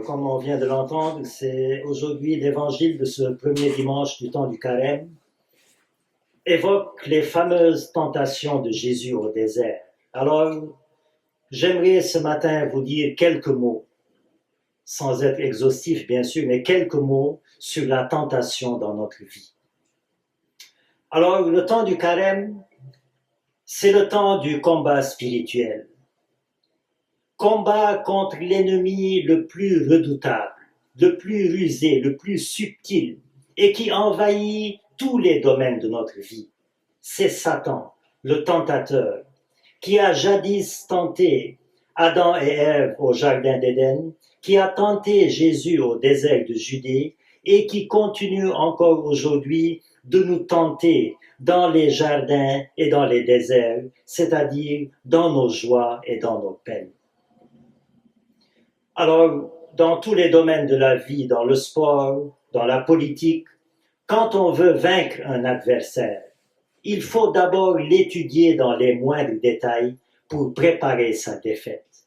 Comme on vient de l'entendre, c'est aujourd'hui l'évangile de ce premier dimanche du temps du carême évoque les fameuses tentations de Jésus au désert. Alors, j'aimerais ce matin vous dire quelques mots, sans être exhaustif bien sûr, mais quelques mots sur la tentation dans notre vie. Alors, le temps du carême, c'est le temps du combat spirituel. Combat contre l'ennemi le plus redoutable, le plus rusé, le plus subtil, et qui envahit tous les domaines de notre vie. C'est Satan, le tentateur, qui a jadis tenté Adam et Ève au jardin d'Éden, qui a tenté Jésus au désert de Judée, et qui continue encore aujourd'hui de nous tenter dans les jardins et dans les déserts, c'est-à-dire dans nos joies et dans nos peines. Alors, dans tous les domaines de la vie, dans le sport, dans la politique, quand on veut vaincre un adversaire, il faut d'abord l'étudier dans les moindres détails pour préparer sa défaite.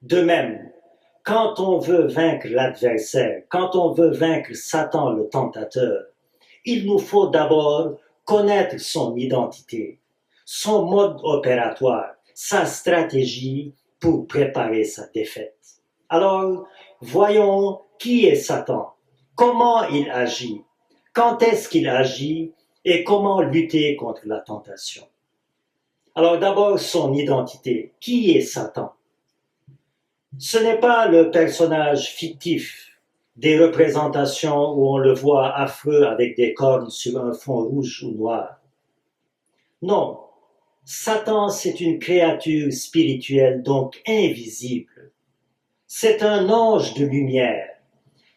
De même, quand on veut vaincre l'adversaire, quand on veut vaincre Satan le tentateur, il nous faut d'abord connaître son identité, son mode opératoire, sa stratégie pour préparer sa défaite. Alors, voyons qui est Satan, comment il agit, quand est-ce qu'il agit et comment lutter contre la tentation. Alors d'abord, son identité. Qui est Satan? Ce n'est pas le personnage fictif des représentations où on le voit affreux avec des cornes sur un fond rouge ou noir. Non, Satan, c'est une créature spirituelle, donc invisible. C'est un ange de lumière,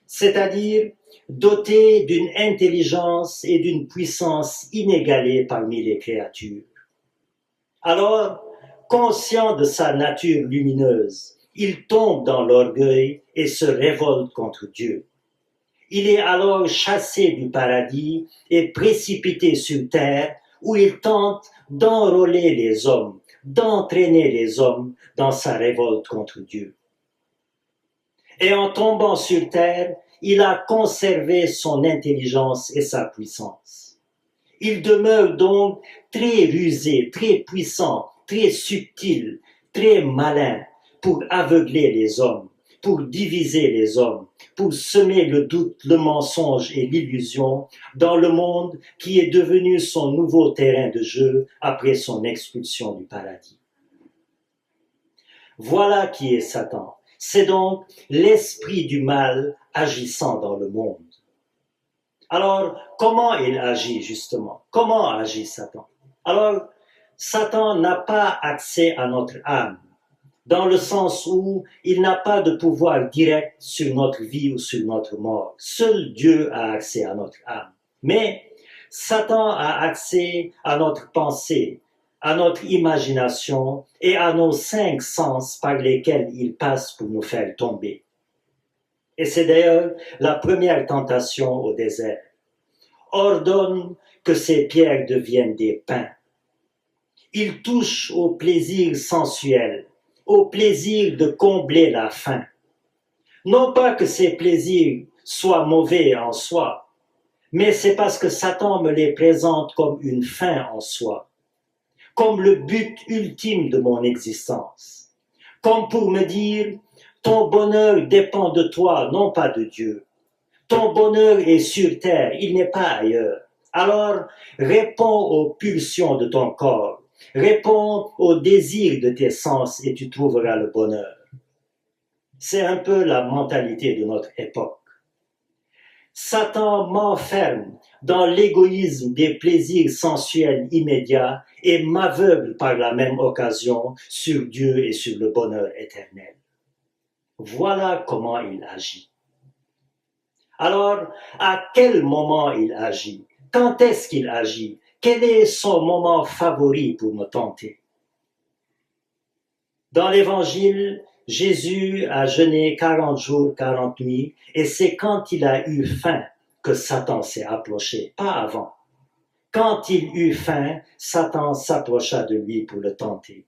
c'est-à-dire doté d'une intelligence et d'une puissance inégalées parmi les créatures. Alors, conscient de sa nature lumineuse, il tombe dans l'orgueil et se révolte contre Dieu. Il est alors chassé du paradis et précipité sur terre où il tente d'enrôler les hommes, d'entraîner les hommes dans sa révolte contre Dieu. Et en tombant sur terre, il a conservé son intelligence et sa puissance. Il demeure donc très rusé, très puissant, très subtil, très malin pour aveugler les hommes, pour diviser les hommes, pour semer le doute, le mensonge et l'illusion dans le monde qui est devenu son nouveau terrain de jeu après son expulsion du paradis. Voilà qui est Satan. C'est donc l'esprit du mal agissant dans le monde. Alors, comment il agit justement? Comment agit Satan? Alors, Satan n'a pas accès à notre âme, dans le sens où il n'a pas de pouvoir direct sur notre vie ou sur notre mort. Seul Dieu a accès à notre âme. Mais Satan a accès à notre pensée, à notre imagination et à nos 5 sens par lesquels il passe pour nous faire tomber. Et c'est d'ailleurs la première tentation au désert. Ordonne que ces pierres deviennent des pains. Il touche au plaisir sensuel, au plaisir de combler la faim. Non pas que ces plaisirs soient mauvais en soi, mais c'est parce que Satan me les présente comme une fin en soi, comme le but ultime de mon existence, comme pour me dire « ton bonheur dépend de toi, non pas de Dieu. Ton bonheur est sur terre, il n'est pas ailleurs. Alors, réponds aux pulsions de ton corps, réponds aux désirs de tes sens et tu trouveras le bonheur. » C'est un peu la mentalité de notre époque. Satan m'enferme dans l'égoïsme des plaisirs sensuels immédiats et m'aveugle par la même occasion sur Dieu et sur le bonheur éternel. Voilà comment il agit. Alors, à quel moment il agit? Quand est-ce qu'il agit? Quel est son moment favori pour me tenter? Dans l'Évangile, Jésus a jeûné 40 jours, 40 nuits, et c'est quand il a eu faim que Satan s'est approché, pas avant. Quand il eut faim, Satan s'approcha de lui pour le tenter.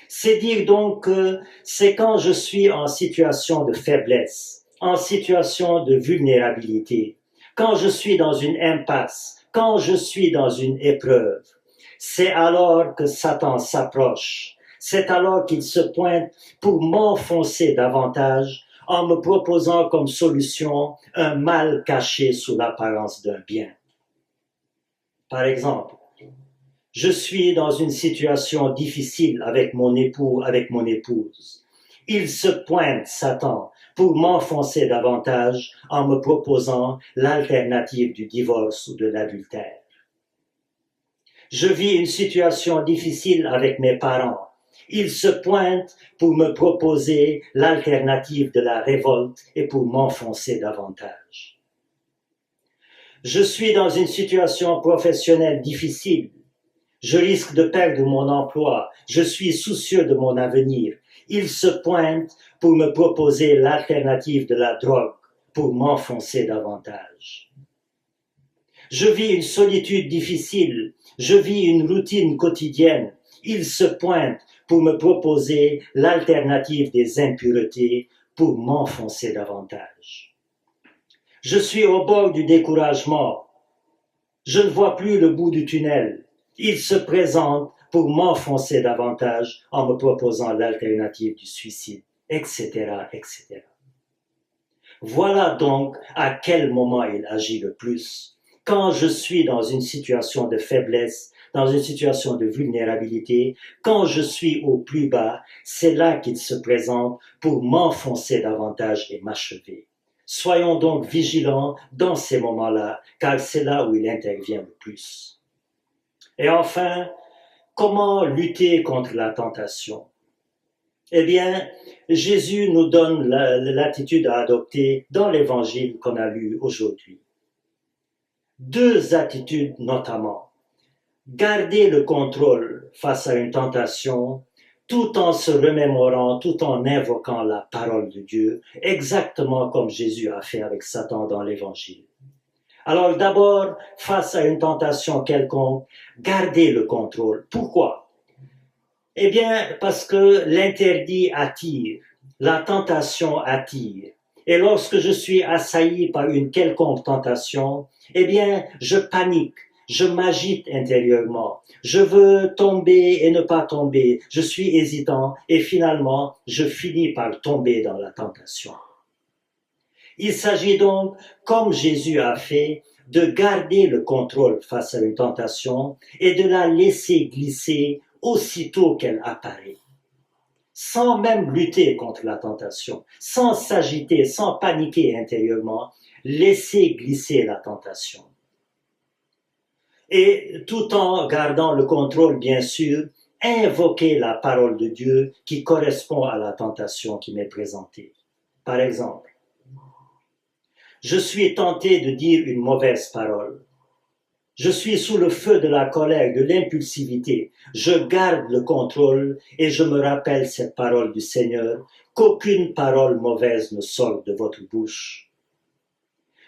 C'est dire donc que c'est quand je suis en situation de faiblesse, en situation de vulnérabilité, quand je suis dans une impasse, quand je suis dans une épreuve, c'est alors que Satan s'approche. C'est alors qu'il se pointe pour m'enfoncer davantage en me proposant comme solution un mal caché sous l'apparence d'un bien. Par exemple, je suis dans une situation difficile avec mon époux, avec mon épouse. Il se pointe, Satan, pour m'enfoncer davantage en me proposant l'alternative du divorce ou de l'adultère. Je vis une situation difficile avec mes parents. Ils se pointent pour me proposer l'alternative de la révolte et pour m'enfoncer davantage. Je suis dans une situation professionnelle difficile. Je risque de perdre mon emploi. Je suis soucieux de mon avenir. Ils se pointent pour me proposer l'alternative de la drogue, pour m'enfoncer davantage. Je vis une solitude difficile. Je vis une routine quotidienne. Ils se pointent pour me proposer l'alternative des impuretés, pour m'enfoncer davantage. Je suis au bord du découragement. Je ne vois plus le bout du tunnel. Il se présente pour m'enfoncer davantage en me proposant l'alternative du suicide, etc., etc. Voilà donc à quel moment il agit le plus. Quand je suis dans une situation de faiblesse, dans une situation de vulnérabilité, quand je suis au plus bas, c'est là qu'il se présente pour m'enfoncer davantage et m'achever. Soyons donc vigilants dans ces moments-là, car c'est là où il intervient le plus. Et enfin, comment lutter contre la tentation? Eh bien, Jésus nous donne l'attitude à adopter dans l'évangile qu'on a lu aujourd'hui. Deux attitudes notamment. Garder le contrôle face à une tentation, tout en se remémorant, tout en invoquant la parole de Dieu, exactement comme Jésus a fait avec Satan dans l'évangile. Alors d'abord, face à une tentation quelconque, garder le contrôle. Pourquoi? Eh bien, parce que l'interdit attire, la tentation attire. Et lorsque je suis assailli par une quelconque tentation, eh bien, je panique, je m'agite intérieurement. Je veux tomber et ne pas tomber. Je suis hésitant et finalement, je finis par tomber dans la tentation. Il s'agit donc, comme Jésus a fait, de garder le contrôle face à une tentation et de la laisser glisser aussitôt qu'elle apparaît, sans même lutter contre la tentation, sans s'agiter, sans paniquer intérieurement, laisser glisser la tentation. Et tout en gardant le contrôle, bien sûr, invoquer la parole de Dieu qui correspond à la tentation qui m'est présentée. Par exemple, je suis tenté de dire une mauvaise parole. Je suis sous le feu de la colère, de l'impulsivité. Je garde le contrôle et je me rappelle cette parole du Seigneur, qu'aucune parole mauvaise ne sorte de votre bouche.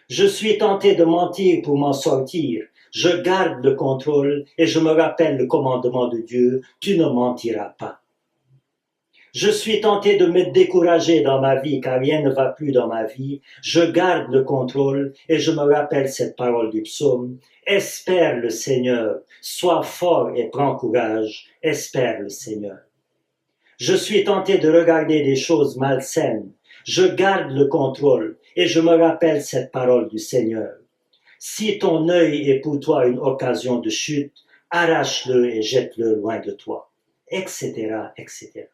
Je suis tenté de mentir pour m'en sortir. Je garde le contrôle et je me rappelle le commandement de Dieu, tu ne mentiras pas. Je suis tenté de me décourager dans ma vie car rien ne va plus dans ma vie. Je garde le contrôle et je me rappelle cette parole du psaume. Espère le Seigneur, sois fort et prends courage, espère le Seigneur. Je suis tenté de regarder des choses malsaines. Je garde le contrôle et je me rappelle cette parole du Seigneur. Si ton œil est pour toi une occasion de chute, arrache-le et jette-le loin de toi, etc., etc.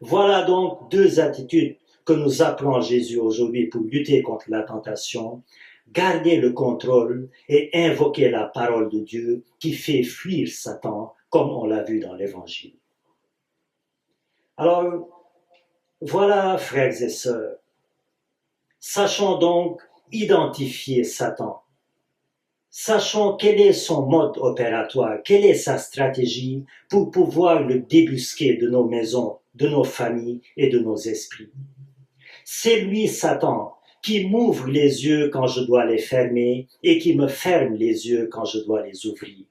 Voilà donc deux attitudes que nous appelons Jésus aujourd'hui pour lutter contre la tentation, garder le contrôle et invoquer la parole de Dieu qui fait fuir Satan, comme on l'a vu dans l'Évangile. Alors, voilà, frères et sœurs, sachons donc identifier Satan. Sachons quel est son mode opératoire, quelle est sa stratégie pour pouvoir le débusquer de nos maisons, de nos familles et de nos esprits. C'est lui, Satan, qui m'ouvre les yeux quand je dois les fermer et qui me ferme les yeux quand je dois les ouvrir.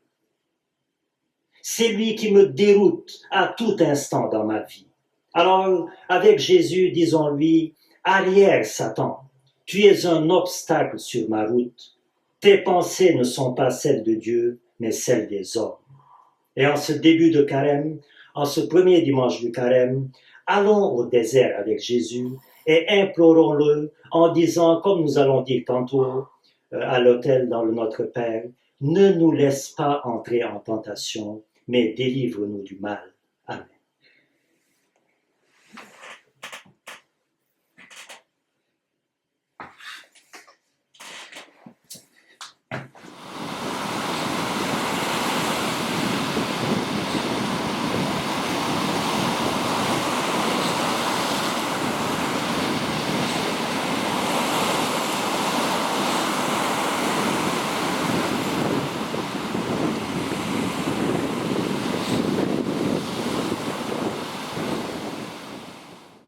C'est lui qui me déroute à tout instant dans ma vie. Alors, avec Jésus, disons-lui, arrière Satan, tu es un obstacle sur ma route. Tes pensées ne sont pas celles de Dieu, mais celles des hommes. Et en ce début de carême, en ce premier dimanche du carême, allons au désert avec Jésus et implorons-le en disant, comme nous allons dire tantôt à l'autel dans le Notre Père, ne nous laisse pas entrer en tentation, mais délivre-nous du mal.